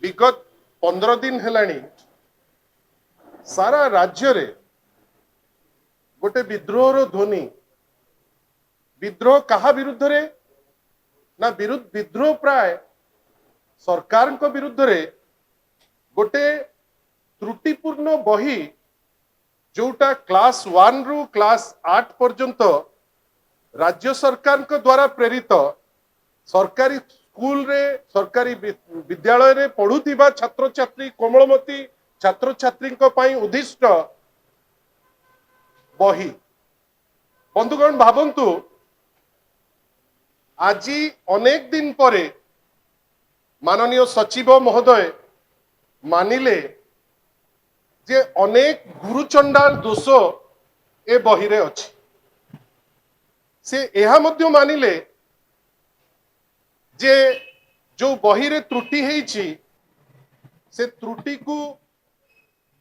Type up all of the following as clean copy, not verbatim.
विगत 15 दिन हेलानी सारा राज्य रे गोटे विद्रोह ध्वनि विद्रोह कहा विरुद्ध रे ना विद्रोह प्राय सरकार को विरुद्ध रे गोटे त्रुटिपूर्ण बही जोटा क्लास 1 रु क्लास 8 पर्यंत राज्य सरकार को द्वारा प्रेरित सरकारी स्कूल रे सरकारी विद्यालय रे पढ़ुथिबा छात्र छात्री कोमलमती छात्र छात्री उद्दिष्ट बही बंधुगण भावंतु आज अनेक दिन परे माननीय सचिव महोदय मानिले जे अनेक गुरुचंडाल दोष ए बही रे अछि से एहा मध्य मानिले जे जो बही रे त्रुटि हेछि से त्रुटि को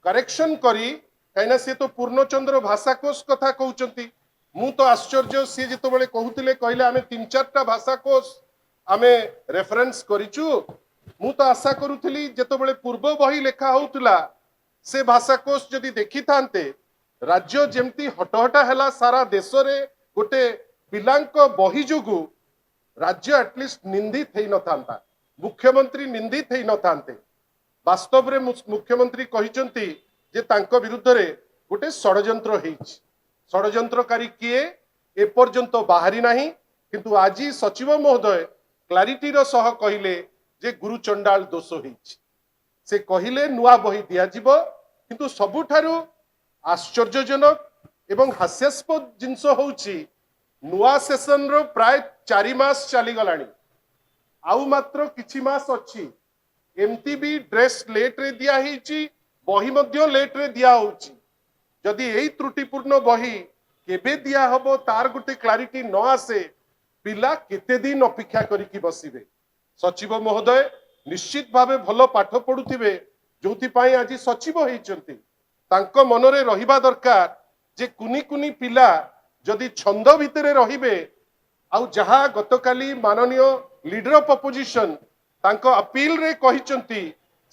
करेक्शन करी कहीं से तो पूर्णचंद्र भाषाकोश कथा कहउचंती मु तो आश्चर्य सी जिते बड़े कहते कहले आमे 3-4टा भाषाकोश आमे रेफरेंस करिचु मु तो आशा करूथली जिते बड़े पूर्व बही लेखा होउतला से भाषाकोश जदि देखि थांते राज्य जेमती हटहटा हैला सारा देश रे गोटे पिलांक बही जोगु राज्य एटलिस्ट निंदित हेई न थांता मुख्यमंत्री निंदित हेई न थांते वास्तव रे मुख्यमंत्री कहिचंती जे तांको विरुद्ध रे गोटे षडयंत्र हेइछि षडयंत्रकारी किए एपर्यंत बाहरी नाही किंतु आज सचिव महोदय क्लारिटी रो सह कहिले जे गुरुचंडाल दोष हेइछि से कहिले नुआ बही दिया जिवो किंतु सबुठारु आश्चर्यजनक एवं हास्यास्पद जिंस होउछि नुआ सेशन रो प्राय 4 मास चली गलानी आउ मात्र किछि मास अछि एमती भी ड्रेस लेट रे दिया हेइछि बही मध्य लेट रे दिया होउछि जदि एई त्रुटिपूर्ण बही केबे दिया हबो तार गुटे क्लारिटी न आसे पिला केते दिन अपेक्षा करिकि बसिबे सचिव महोदय निश्चित भावे भलो पाठ पढुथिबे जोथि पाई आज सचिव हेइचंती तांको मनरे रहिबा दरकार जे कुनी कुनी पिला जदि छंद भितरे रहिबे आउ जहा गतकाली माननीय लीडर ऑफ अपोजिशन तांको अपील रे कहिचंती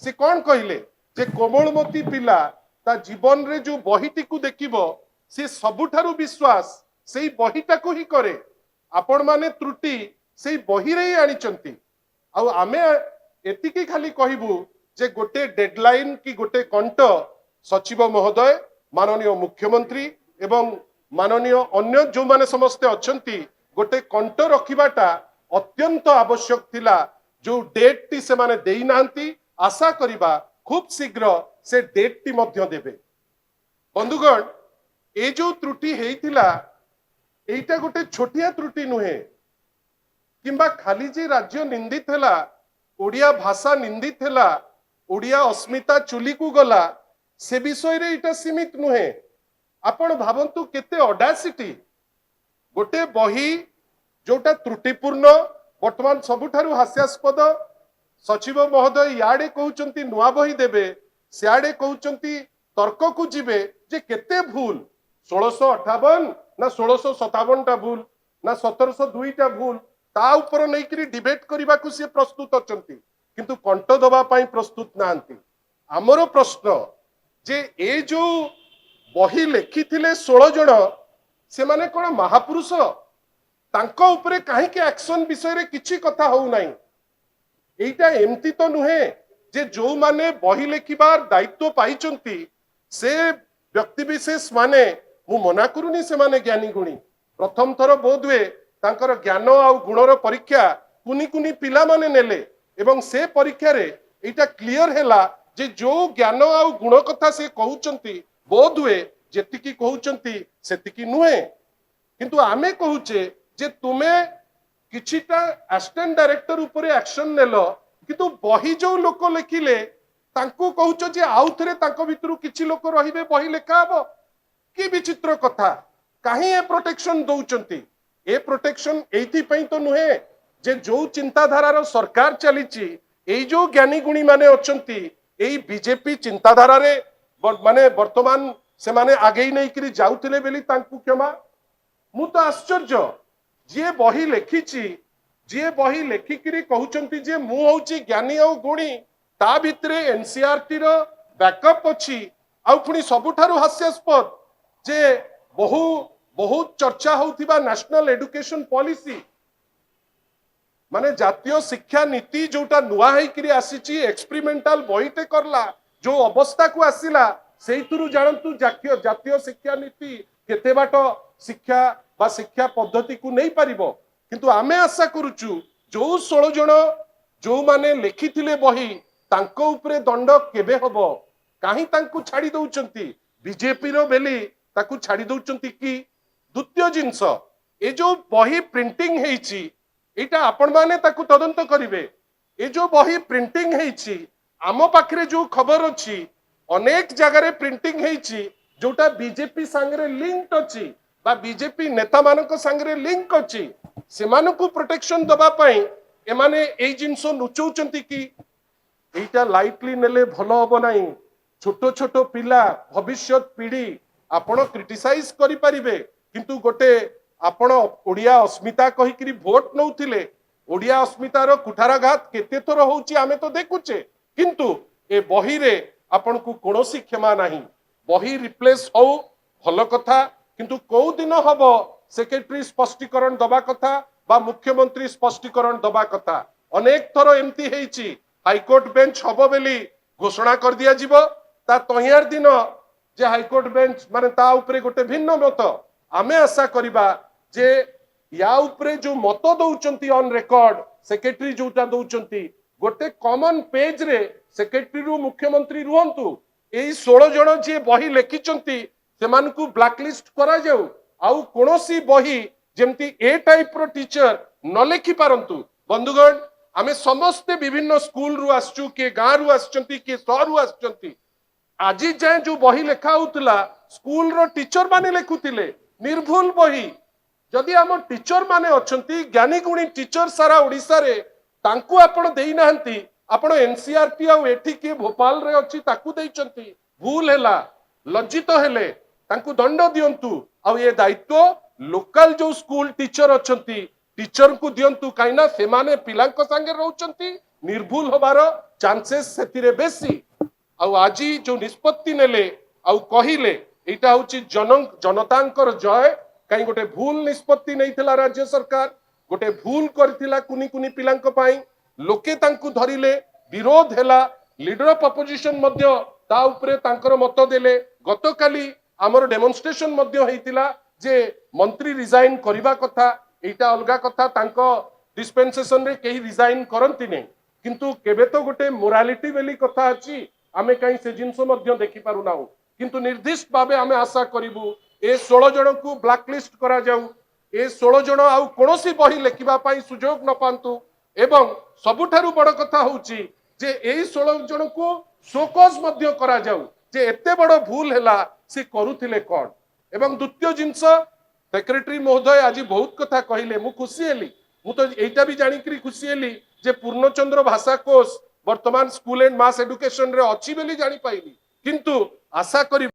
से कोन कहिले जे कोमलमती पिला ता जीवन रे जो बहीटी को देखिबो से सबुठारु विश्वास सेई बहीटा को ही करे आपण माने त्रुटि सेई बही रे आनिचंती आउ आमे एतिकी खाली कहिबु जे गोटे डेडलाइन की गोटे कंट सचिव महोदय माननीय मुख्यमंत्री एवं माननीय अन्य जो माने समस्त अछंती गोटे कंट रखिबाटा अत्यंत आवश्यक थिला जो डेट टी से माने देई नांती आशा करिबा खूब शीघ्र से डेट टी मध्य देबे बंधुगण ए जो त्रुटि हेइथिला एइटा गोटे छोटिया त्रुटि नुहे किंबा खाली जे राज्य निंदित हैला ओडिया भाषा निंदित हैला ओडिया अस्मिता चुली को गला से विषय रे इटा सीमित नुहे आपण भावंतु केते ऑडासिटी गोटे बही जोटा त्रुटिपूर्ण वर्तमान सबुठारु हास्यास्पद सचिव महोदय याडे कहउचंती नुआ बही देबे सियाडे कहउचंती तर्क को जिबे जे केते भूल 1658 ना 1657 टा भूल ना 1702 टा भूल ता ऊपर नै करी डिबेट करबा को से प्रस्तुत अछंती किंतु कंट दबा पई प्रस्तुत नांती हमरो प्रश्न जे ए जो बही लेखिथिले 16 जण से माने कोन महापुरुष तांको ऊपर काहे के एक्शन विषय रे किछि कथा हो नाही एइटा एमती तो नुहे जे जो माने बही लेखिबार दायित्व पाइचंती से व्यक्ति विशेष माने मु मना करूनी से माने ज्ञानी गुणी प्रथम थर बोधवे तांकर ज्ञान आ गुणर परीक्षा कुनी कुनी पिला माने नेले एवं से परीक्षा रे एइटा क्लियर हैला जे जो ज्ञान आ गुण कथा से कहउचंती बोधवे जेतिकी कहउचंती सेतिकी नुहे किंतु आमे कहउचे जे तुमे किछिटा असिस्टेंट डायरेक्टर ऊपर एक्शन नेलो किंतु बही जो लोक लेखिले तांको कहउचो जे आउ थरे तांको भितरु किछि लोक रहिबे बही लेखा हबो कि विचित्र कथा काहे ए प्रोटेक्शन दउचंती ए प्रोटेक्शन एथि पई तो नुहे जे जो चिंताधारार सरकार चलीची एई जो ज्ञानी गुणी माने अछंती एई बीजेपी चिंताधारा रे माने वर्तमान से माने आगे नै करी जाउथिले बेली तांको क्षमा मु तो आश्चर्य जे बही लेखिची जे बही लेखिकी कहउचंती जे मु होउची ज्ञानी और गुणी ता भितरे एनसीईआरटी रो बैकअप अछि आउ पुनी सबुठारु हास्यास्पद जे बहु बहुत चर्चा होउथिबा नेशनल एजुकेशन पॉलिसी माने जातीय शिक्षा नीति जोटा नुआ हेकरी आसीची एक्सपेरिमेंटल बहिटे करला जो अवस्था को आसिला सेइतुरु जानतु जातीय जातीय शिक्षा नीति केते बाट शिक्षा बा शिक्षा पद्धति को नहीं पारिबो किंतु आमे आशा करूचु जो 16 जण जो माने लिखिथिले बही तांको उपरे दंड केबे हबो काहे तांको छाड़ी दउचंती बीजेपी रो बेली ताकू छाड़ी दउचंती की द्वितीय जिंस ए जो बही प्रिंटिंग हेइची एटा आपण माने ताकू तदंत करिवे ए जो बही प्रिंटिंग हेइची आम पाखरे जो खबर अछि अनेक जगह प्रिंटिंग हेइची जोटा बीजेपी संगरे लिंक अछि बा बीजेपी नेता मानक संगरे लिंक अछि सेमानकु प्रोटेक्शन दबा पई एमाने ए जिंस नुचौचंती की एटा लाइटली नेले भलो हबो नाही छोटो छोटो पिला भविष्य पीढ़ी आपण क्रिटिसाइज करि परिबे किंतु गोटे आपण ओडिया अस्मिता कहिकरी भोट नउथिले ओडिया अस्मितार कुठाराघात केते थर होउची आमे तो देखुचे किंतु ए बही रे आपण को कोनोसी क्षमा नाही बही रिप्लेस हो भल कथा किंतु को दिन हबो सेक्रेटरी स्पष्टीकरण दबा कथा बा मुख्यमंत्री स्पष्टीकरण दबा कथा अनेक थर एमती हेइची हाईकोर्ट बेंच हबो बेली घोषणा कर दिया जीवो ता तहियार दिन जे हाईकोर्ट बेंच माने ता उपरे गोटे भिन्न मत आमे आशा करिबा जे या उपरे जो मत दउचंती ऑन रिकॉर्ड सेक्रेटरी जोटा दउचंती गोटे कॉमन पेज रे सेक्रेटरी रु मुख्यमंत्री रुहंतु एई 16 जण जे बही लेखिचंती सेमानकु ब्लैकलिस्ट करा जाऊ आउ कोनोसी बही जेमती ए टाइप रो टीचर न लेखि पारंतु बंधुगण आमे समस्त विभिन्न स्कूल रु आसचु के गां रु आसचंती के शहर रु आसचंती आज जाए जो बही लेखा होतला स्कूल रो टीचर माने लेखुतिले निर्भुल बही जदि आम टीचर माने अछंती ज्ञानी गुणी टीचर सारा ओडिसा रे तांकु आपण देई नाहंती आपण एनसीईआरटी आ एठी के भोपाल रे अछि ताकु देइचंती भूल हैला लज्जित हेले तांकु दंड दियंतु आ ये दायित्व लोकल जो स्कूल टीचर अछंती टीचर को दियंतु काइना से माने पिलांक संगे रहउचंती निर्भुल होबार चांसेस सेतिरे बेसी आ आजी जो निष्पत्ति नेले आ कहिले एटा होची जनतांकर जय कहीं गोटे भूल निष्पत्ति नहीं थिला राज्य सरकार गोटे भूल करथिला कुनी कुनी पिलांक पाई लोके तांकु धरिले विरोध हैला लीडर ऑफ अपोजिशन मध्य ता उपरे तांकर मत देले गतकाली हमर डेमोन्स्ट्रेशन मध्य हेतिला जे मंत्री रिजाइन करिबा कथा एटा अलगा कथा तांको डिस्पेंसेशन रे केही रिजाइन करंती नै किंतु केबे तो गोटे मोरालिटी बेली कथा अछि आमे कहीं से जिंस मध्य देखि पारु नाउ किंतु निर्दिष्ट भाबे आमे आशा करिबु ए 16 जण को ब्लैकलिस्ट करा जाऊ ए 16 जण आउ कोनोसी बही लेखिबा पाई सुजोग न पांतु एवं सबुठारु बड़ कथा होउची जे एई 16 जण को शोकज मध्य करा जाऊ जे एते बड़ भूल हैला से करूथिले कोन एवं द्वितीय जिंस सेक्रेटरी महोदय आज बहुत कथा कहिले मु खुशी हेली मु तो एटा भी जानि करी खुशी हेली जे पूर्णचंद्र भाषा कोष वर्तमान स्कूल एंड मास एजुकेशन रे अछि बेली जानि पाइली किंतु आशा करी